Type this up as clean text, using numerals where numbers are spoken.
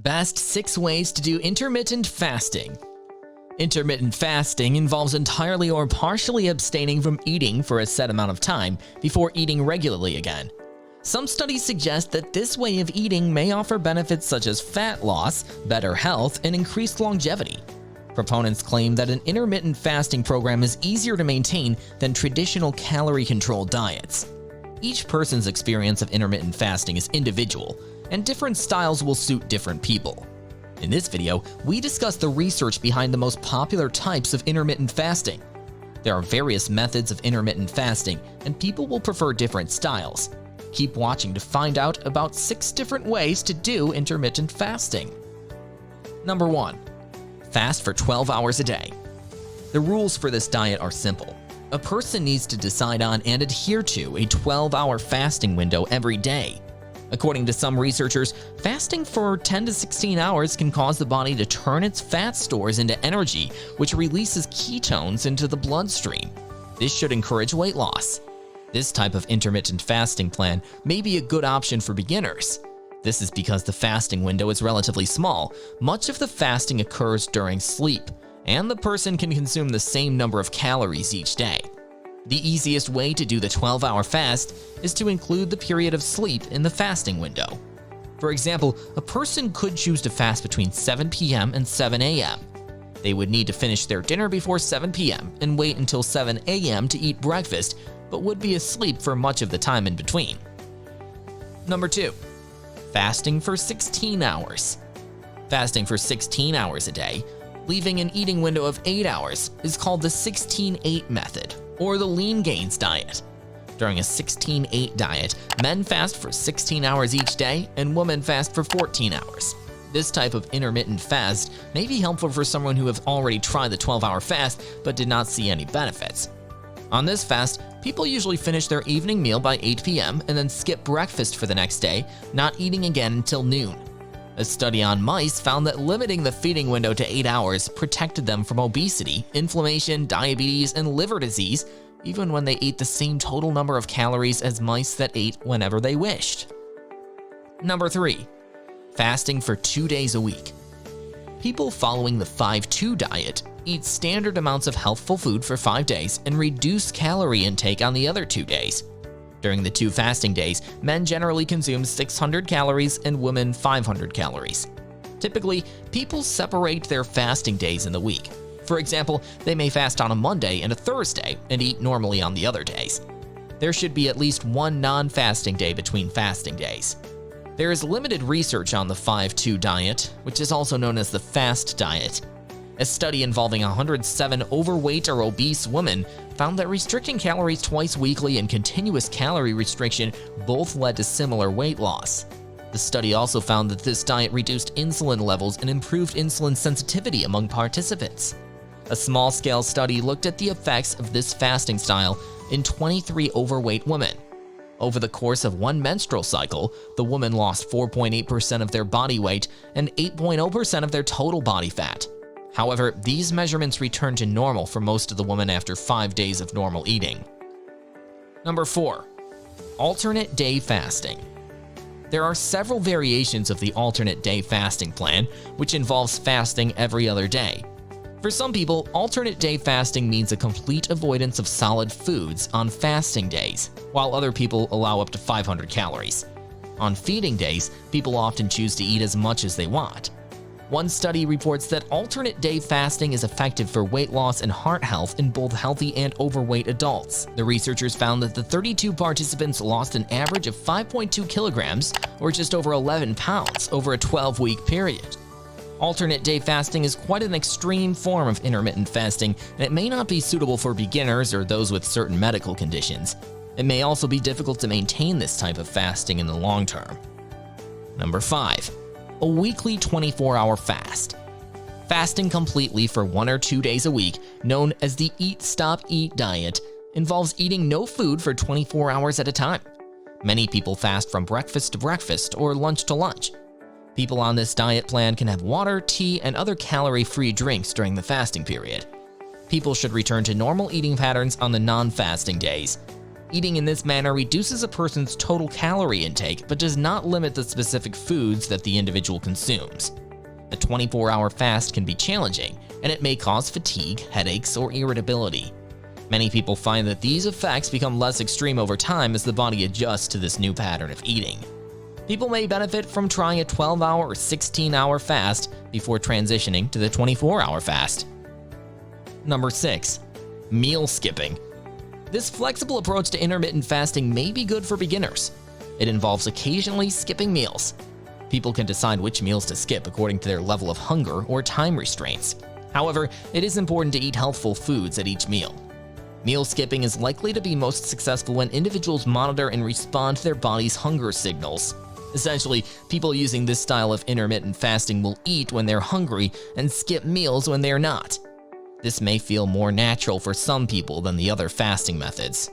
Best 6 ways to do intermittent fasting. Intermittent fasting involves entirely or partially abstaining from eating for a set amount of time before eating regularly again. Some studies suggest that this way of eating may offer benefits such as fat loss, better health, and increased longevity. Proponents claim that an intermittent fasting program is easier to maintain than traditional calorie-controlled diets. Each person's experience of intermittent fasting is individual, and different styles will suit different people. In this video, we discuss the research behind the most popular types of intermittent fasting. There are various methods of intermittent fasting, and people will prefer different styles. Keep watching to find out about 6 different ways to do intermittent fasting. Number 1. Fast for 12 hours a day. The rules for this diet are simple. A person needs to decide on and adhere to a 12-hour fasting window every day. According to some researchers, fasting for 10 to 16 hours can cause the body to turn its fat stores into energy, which releases ketones into the bloodstream. This should encourage weight loss. This type of intermittent fasting plan may be a good option for beginners. This is because the fasting window is relatively small. Much of the fasting occurs during sleep, and the person can consume the same number of calories each day. The easiest way to do the 12-hour fast is to include the period of sleep in the fasting window. For example, a person could choose to fast between 7 p.m. and 7 a.m. They would need to finish their dinner before 7 p.m. and wait until 7 a.m. to eat breakfast, but would be asleep for much of the time in between. Number 2. Fasting for 16 hours. Fasting for 16 hours a day, leaving an eating window of 8 hours, is called the 16-8 method, or the lean gains diet. During a 16-8 diet, men fast for 16 hours each day and women fast for 14 hours. This type of intermittent fast may be helpful for someone who have already tried the 12-hour fast but did not see any benefits. On this fast, people usually finish their evening meal by 8 p.m. and then skip breakfast for the next day, not eating again until noon. A study on mice found that limiting the feeding window to 8 hours protected them from obesity, inflammation, diabetes, and liver disease, even when they ate the same total number of calories as mice that ate whenever they wished. Number 3. Fasting for 2 days a week. People following the 5-2 diet eat standard amounts of healthful food for 5 days and reduce calorie intake on the other 2 days. During the 2 fasting days, men generally consume 600 calories and women 500 calories. Typically, people separate their fasting days in the week. For example, they may fast on a Monday and a Thursday and eat normally on the other days. There should be at least one non-fasting day between fasting days. There is limited research on the 5-2 diet, which is also known as the fast diet. A study involving 107 overweight or obese women found that restricting calories twice weekly and continuous calorie restriction both led to similar weight loss. The study also found that this diet reduced insulin levels and improved insulin sensitivity among participants. A small-scale study looked at the effects of this fasting style in 23 overweight women. Over the course of one menstrual cycle, the women lost 4.8% of their body weight and 8.0% of their total body fat. However, these measurements returned to normal for most of the women after 5 days of normal eating. Number 4. Alternate day fasting. There are several variations of the alternate day fasting plan, which involves fasting every other day. For some people, alternate day fasting means a complete avoidance of solid foods on fasting days, while other people allow up to 500 calories. On feeding days, people often choose to eat as much as they want. One study reports that alternate day fasting is effective for weight loss and heart health in both healthy and overweight adults. The researchers found that the 32 participants lost an average of 5.2 kilograms, or just over 11 pounds, over a 12-week period. Alternate day fasting is quite an extreme form of intermittent fasting, and it may not be suitable for beginners or those with certain medical conditions. It may also be difficult to maintain this type of fasting in the long term. Number 5. A weekly 24-hour fast. Fasting completely for 1 or 2 days a week, known as the Eat Stop Eat diet, involves eating no food for 24 hours at a time. Many people fast from breakfast to breakfast or lunch to lunch. People on this diet plan can have water, tea, and other calorie-free drinks during the fasting period. People should return to normal eating patterns on the non-fasting days. Eating in this manner reduces a person's total calorie intake but does not limit the specific foods that the individual consumes. A 24-hour fast can be challenging, and it may cause fatigue, headaches, or irritability. Many people find that these effects become less extreme over time as the body adjusts to this new pattern of eating. People may benefit from trying a 12-hour or 16-hour fast before transitioning to the 24-hour fast. Number 6. Meal skipping. This flexible approach to intermittent fasting may be good for beginners. It involves occasionally skipping meals. People can decide which meals to skip according to their level of hunger or time restraints. However, it is important to eat healthful foods at each meal. Meal skipping is likely to be most successful when individuals monitor and respond to their body's hunger signals. Essentially, people using this style of intermittent fasting will eat when they're hungry and skip meals when they're not. This may feel more natural for some people than the other fasting methods.